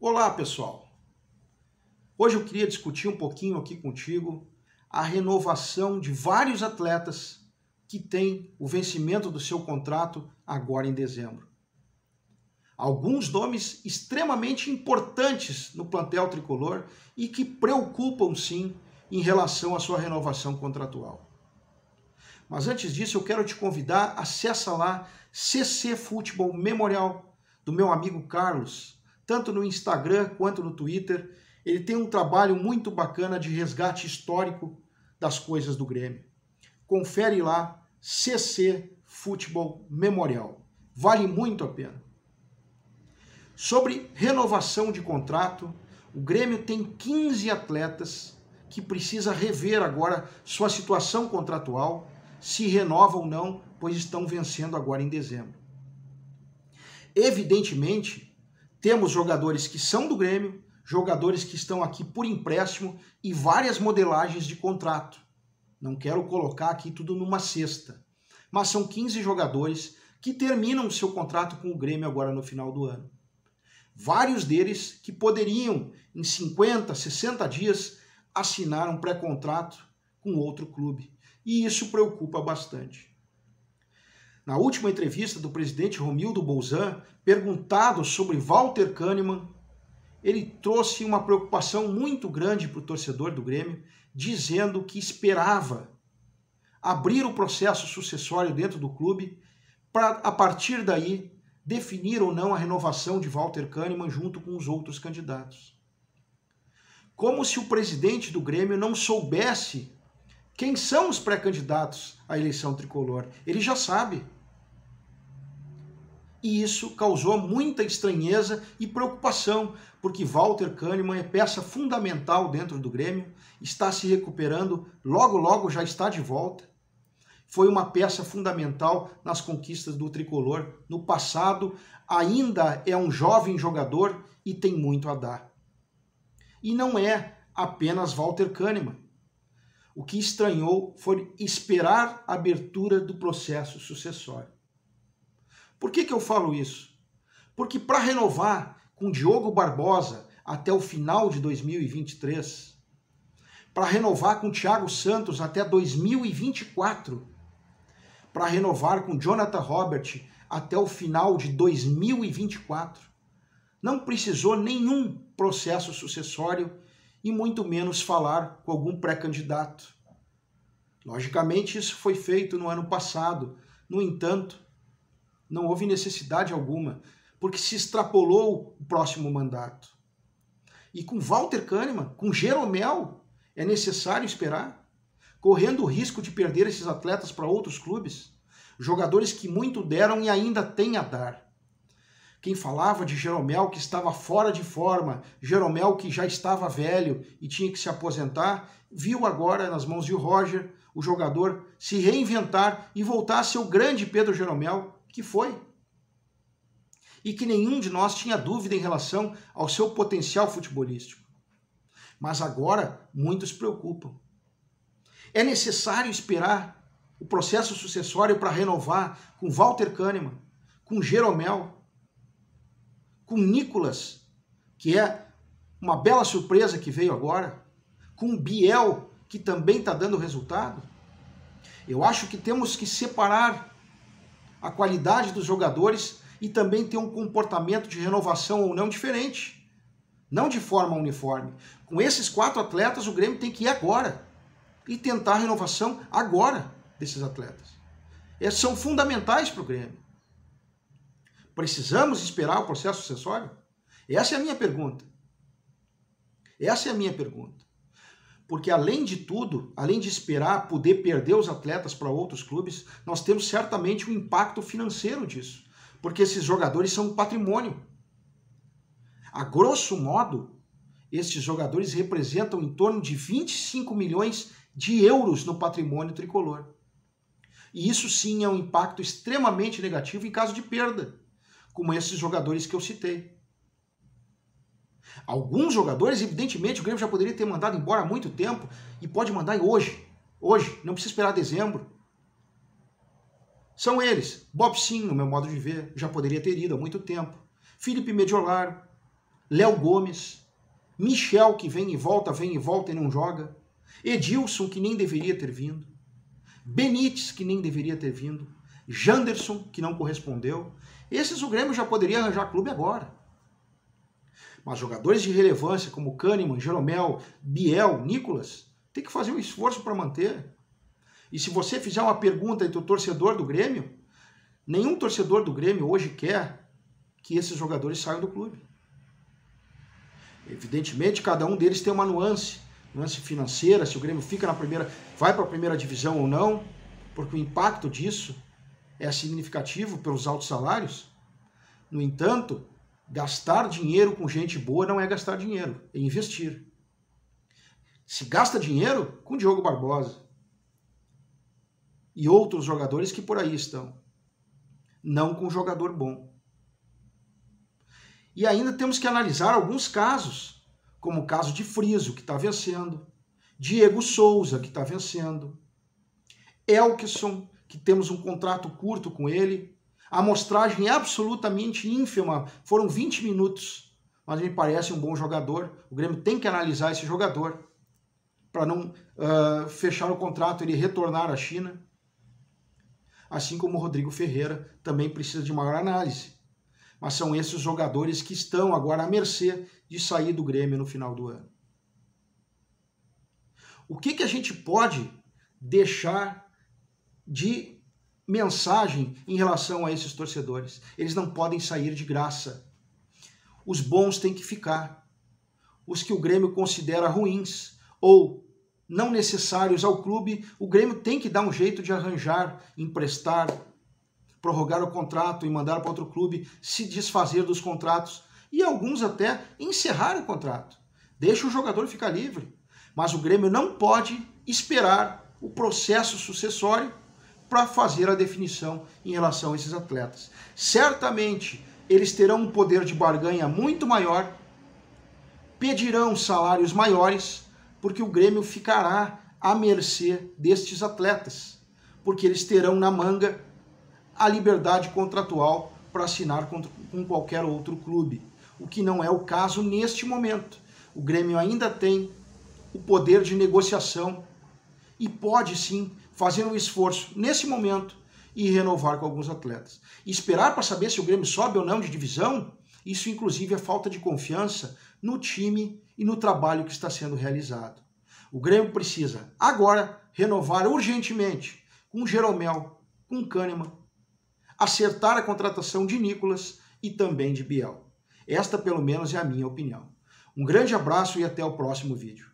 Olá, pessoal! Hoje eu queria discutir um pouquinho aqui contigo a renovação de vários atletas que têm o vencimento do seu contrato agora em dezembro. Alguns nomes extremamente importantes no plantel tricolor e que preocupam sim em relação à sua renovação contratual. Mas antes disso eu quero te convidar, acessa lá CC Futebol Memorial do meu amigo Carlos, tanto no Instagram quanto no Twitter. Ele tem um trabalho muito bacana de resgate histórico das coisas do Grêmio. Confere lá, CC Futebol Memorial. Vale muito a pena. Sobre renovação de contrato, o Grêmio tem 15 atletas que precisa rever agora sua situação contratual, se renova ou não, pois estão vencendo agora em dezembro. Evidentemente, temos jogadores que são do Grêmio, jogadores que estão aqui por empréstimo e várias modelagens de contrato. Não quero colocar aqui tudo numa cesta, mas são 15 jogadores que terminam o seu contrato com o Grêmio agora no final do ano. Vários deles que poderiam, em 50, 60 dias, assinar um pré-contrato com outro clube. E isso preocupa bastante. Na última entrevista do presidente Romildo Bolzan, perguntado sobre Walter Kahneman, ele trouxe uma preocupação muito grande para o torcedor do Grêmio, dizendo que esperava abrir o processo sucessório dentro do clube para, a partir daí, definir ou não a renovação de Walter Kahneman junto com os outros candidatos. Como se o presidente do Grêmio não soubesse quem são os pré-candidatos à eleição tricolor. Ele já sabe. E isso causou muita estranheza e preocupação, porque Walter Kahneman é peça fundamental dentro do Grêmio, está se recuperando, logo já está de volta. Foi uma peça fundamental nas conquistas do tricolor. No passado, ainda é um jovem jogador e tem muito a dar. E não é apenas Walter Kahneman. O que estranhou foi esperar a abertura do processo sucessório. Por que eu falo isso? Porque para renovar com Diogo Barbosa até o final de 2023, para renovar com Thiago Santos até 2024, para renovar com Jonathan Robert até o final de 2024, não precisou nenhum processo sucessório e muito menos falar com algum pré-candidato. Logicamente, isso foi feito no ano passado. No entanto, não houve necessidade alguma, porque se extrapolou o próximo mandato. E com Walter Kahneman, com Jeromel, é necessário esperar, correndo o risco de perder esses atletas para outros clubes, jogadores que muito deram e ainda têm a dar. Quem falava de Jeromel que estava fora de forma, Jeromel que já estava velho e tinha que se aposentar, viu agora nas mãos de Roger o jogador se reinventar e voltar a ser o grande Pedro Jeromel que foi. E que nenhum de nós tinha dúvida em relação ao seu potencial futebolístico. Mas agora muitos preocupam. É necessário esperar o processo sucessório para renovar com Walter Kahneman, com Jeromel, com Nicolas, que é uma bela surpresa que veio agora, com Biel, que também está dando resultado. Eu acho que temos que separar a qualidade dos jogadores e também ter um comportamento de renovação ou não diferente, não de forma uniforme. Com esses 4 atletas, o Grêmio tem que ir agora e tentar a renovação agora desses atletas. Esses são fundamentais para o Grêmio. Precisamos esperar o processo sucessório? Essa é a minha pergunta. Essa é a minha pergunta. Porque além de tudo, além de esperar poder perder os atletas para outros clubes, nós temos certamente um impacto financeiro disso. Porque esses jogadores são um patrimônio. A grosso modo, esses jogadores representam em torno de 25 milhões de euros no patrimônio tricolor. E isso sim é um impacto extremamente negativo em caso de perda, como esses jogadores que eu citei. Alguns jogadores, evidentemente, o Grêmio já poderia ter mandado embora há muito tempo e pode mandar hoje. Hoje, não precisa esperar dezembro. São eles. Bob Sim, no meu modo de ver, já poderia ter ido há muito tempo. Felipe Mediolar, Léo Gomes, Michel, que vem e volta e não joga, Edilson, que nem deveria ter vindo, Benítez, que nem deveria ter vindo, Janderson, que não correspondeu. Esses o Grêmio já poderia arranjar clube agora. Mas jogadores de relevância como Kahneman, Jeromel, Biel, Nicolas, tem que fazer um esforço para manter. E se você fizer uma pergunta entre o torcedor do Grêmio, nenhum torcedor do Grêmio hoje quer que esses jogadores saiam do clube. Evidentemente, cada um deles tem uma nuance financeira, se o Grêmio fica na primeira, vai para a primeira divisão ou não, porque o impacto disso é significativo pelos altos salários. No entanto, gastar dinheiro com gente boa não é gastar dinheiro, é investir. Se gasta dinheiro com Diogo Barbosa e outros jogadores que por aí estão, não com jogador bom. E ainda temos que analisar alguns casos, como o caso de Friso, que está vencendo, Diego Souza, que está vencendo, Elkeson, que temos um contrato curto com ele, a amostragem é absolutamente ínfima, foram 20 minutos, mas me parece um bom jogador, o Grêmio tem que analisar esse jogador, para não fechar o contrato e ele retornar à China, assim como o Rodrigo Ferreira também precisa de maior análise. Mas são esses jogadores que estão agora à mercê de sair do Grêmio no final do ano. O que a gente pode deixar de mensagem em relação a esses torcedores? Eles não podem sair de graça. Os bons têm que ficar. Os que o Grêmio considera ruins ou não necessários ao clube, o Grêmio tem que dar um jeito de arranjar, emprestar, prorrogar o contrato e mandar para outro clube, se desfazer dos contratos e alguns até encerrar o contrato. Deixa o jogador ficar livre. Mas o Grêmio não pode esperar o processo sucessório para fazer a definição em relação a esses atletas. Certamente eles terão um poder de barganha muito maior, pedirão salários maiores, porque o Grêmio ficará à mercê destes atletas, porque eles terão na manga a liberdade contratual para assinar com qualquer outro clube, o que não é o caso neste momento. O Grêmio ainda tem o poder de negociação e pode sim fazer um esforço nesse momento e renovar com alguns atletas. E esperar para saber se o Grêmio sobe ou não de divisão, isso inclusive é falta de confiança no time e no trabalho que está sendo realizado. O Grêmio precisa agora renovar urgentemente com Jeromel, com Kahneman, acertar a contratação de Nicolas e também de Biel. Esta, pelo menos, é a minha opinião. Um grande abraço e até o próximo vídeo.